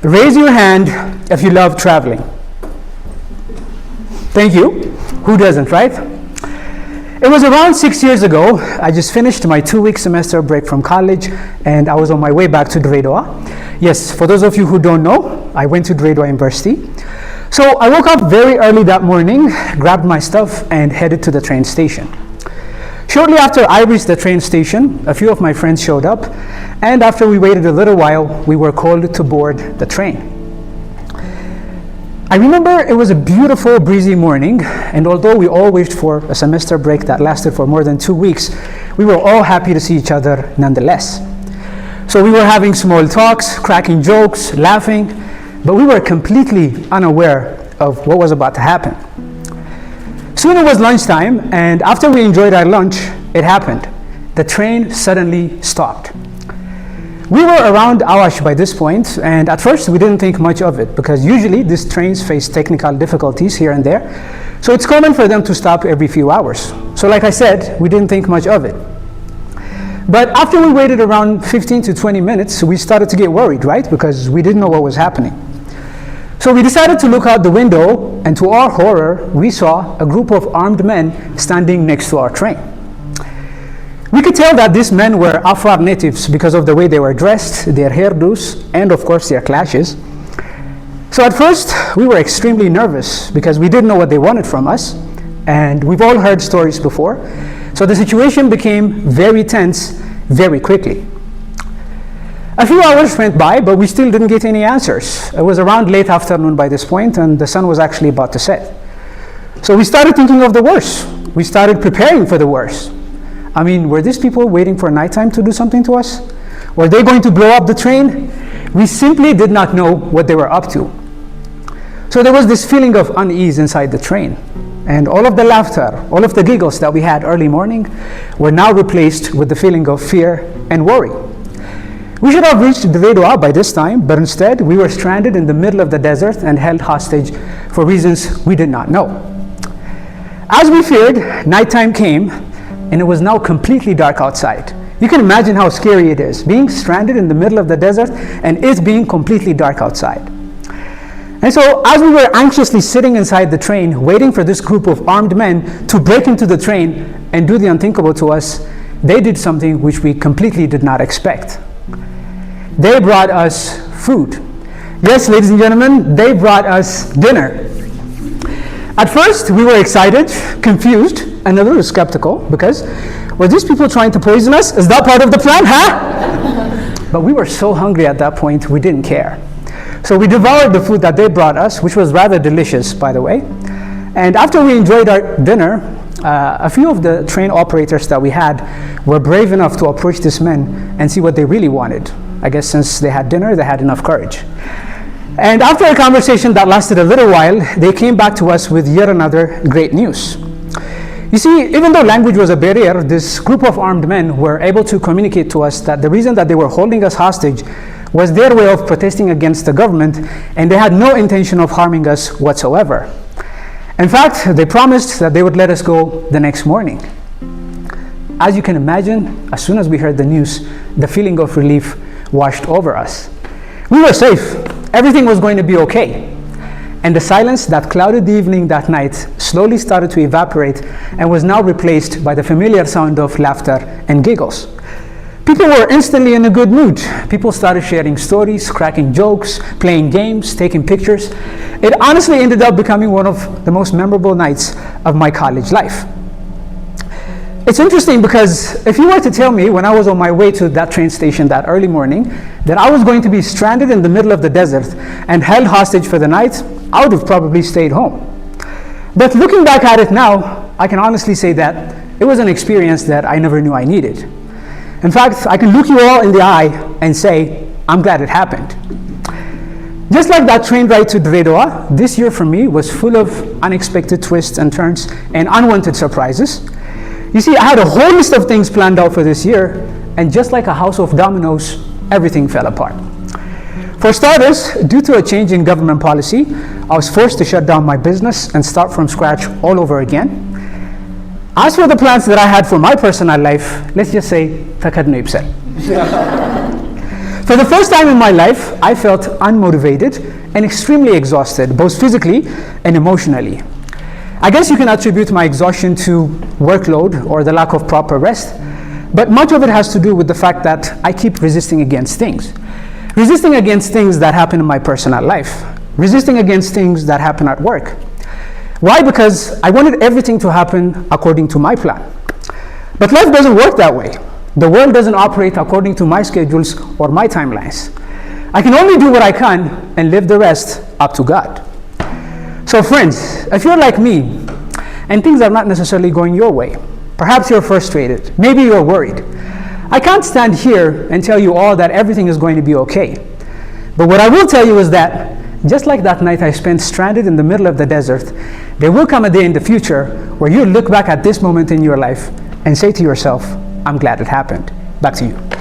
Raise your hand if you love traveling. Thank you. Who doesn't, right? It was around 6 years ago. I just finished my 2-week semester break from college, and I was on my way back to Dredwa. Yes, for those of you who don't know, I went to Dredwa University. So I woke up very early that morning, grabbed my stuff, and headed to the train station. Shortly after I reached the train station, a few of my friends showed up, and after we waited a little while, we were called to board the train. I remember it was a beautiful, breezy morning, and although we all wished for a semester break that lasted for more than 2 weeks, we were all happy to see each other nonetheless. So we were having small talks, cracking jokes, laughing, but we were completely unaware of what was about to happen. Soon it was lunchtime, and after we enjoyed our lunch, it happened. The train suddenly stopped. We were around Awash by this point, and at first we didn't think much of it because usually these trains face technical difficulties here and there, so it's common for them to stop every few hours. So like I said, we didn't think much of it. But after we waited around 15 to 20 minutes, we started to get worried, right? Because we didn't know what was happening. So we decided to look out the window, and to our horror, we saw a group of armed men standing next to our train. We could tell that these men were Afar natives because of the way they were dressed, their hairdos, and of course their clashes. So at first, we were extremely nervous because we didn't know what they wanted from us, and we've all heard stories before. So the situation became very tense very quickly. A few hours went by, but we still didn't get any answers. It was around late afternoon by this point, and the sun was actually about to set. So we started thinking of the worst. We started preparing for the worst. I mean, were these people waiting for nighttime to do something to us? Were they going to blow up the train? We simply did not know what they were up to. So there was this feeling of unease inside the train. And all of the laughter, all of the giggles that we had early morning were now replaced with the feeling of fear and worry. We should have reached Dredwa by this time, but instead we were stranded in the middle of the desert and held hostage for reasons we did not know. As we feared, nighttime came, and it was now completely dark outside. You can imagine how scary it is, being stranded in the middle of the desert and it being completely dark outside. And so as we were anxiously sitting inside the train, waiting for this group of armed men to break into the train and do the unthinkable to us, they did something which we completely did not expect. They brought us food. Yes, ladies and gentlemen, they brought us dinner. At first, we were excited, confused, and a little skeptical because were these people trying to poison us? Is that part of the plan, huh? But we were so hungry at that point, we didn't care. So we devoured the food that they brought us, which was rather delicious, by the way. And after we enjoyed our dinner, a few of the train operators that we had were brave enough to approach these men and see what they really wanted. I guess since they had dinner, they had enough courage. And after a conversation that lasted a little while, they came back to us with yet another great news. You see, even though language was a barrier, this group of armed men were able to communicate to us that the reason that they were holding us hostage was their way of protesting against the government, and they had no intention of harming us whatsoever. In fact, they promised that they would let us go the next morning. As you can imagine, as soon as we heard the news, the feeling of relief washed over us. We were safe. Everything was going to be okay. And the silence that clouded the evening that night slowly started to evaporate and was now replaced by the familiar sound of laughter and giggles. People were instantly in a good mood. People started sharing stories, cracking jokes, playing games, taking pictures. It honestly ended up becoming one of the most memorable nights of my college life. It's interesting because if you were to tell me when I was on my way to that train station that early morning that I was going to be stranded in the middle of the desert and held hostage for the night, I would have probably stayed home. But looking back at it now, I can honestly say that it was an experience that I never knew I needed. In fact, I can look you all in the eye and say, I'm glad it happened. Just like that train ride to Dredwa, this year for me was full of unexpected twists and turns and unwanted surprises. You see, I had a whole list of things planned out for this year, and just like a house of dominoes, everything fell apart. For starters, due to a change in government policy, I was forced to shut down my business and start from scratch all over again. As for the plans that I had for my personal life, let's just say, takadno ibsal. For the first time in my life, I felt unmotivated and extremely exhausted, both physically and emotionally. I guess you can attribute my exhaustion to workload or the lack of proper rest, but much of it has to do with the fact that I keep resisting against things. Resisting against things that happen in my personal life. Resisting against things that happen at work. Why? Because I wanted everything to happen according to my plan. But life doesn't work that way. The world doesn't operate according to my schedules or my timelines. I can only do what I can and leave the rest up to God. So friends, if you're like me and things are not necessarily going your way, perhaps you're frustrated, maybe you're worried, I can't stand here and tell you all that everything is going to be okay. But what I will tell you is that just like that night I spent stranded in the middle of the desert, there will come a day in the future where you'll look back at this moment in your life and say to yourself, I'm glad it happened. Back to you.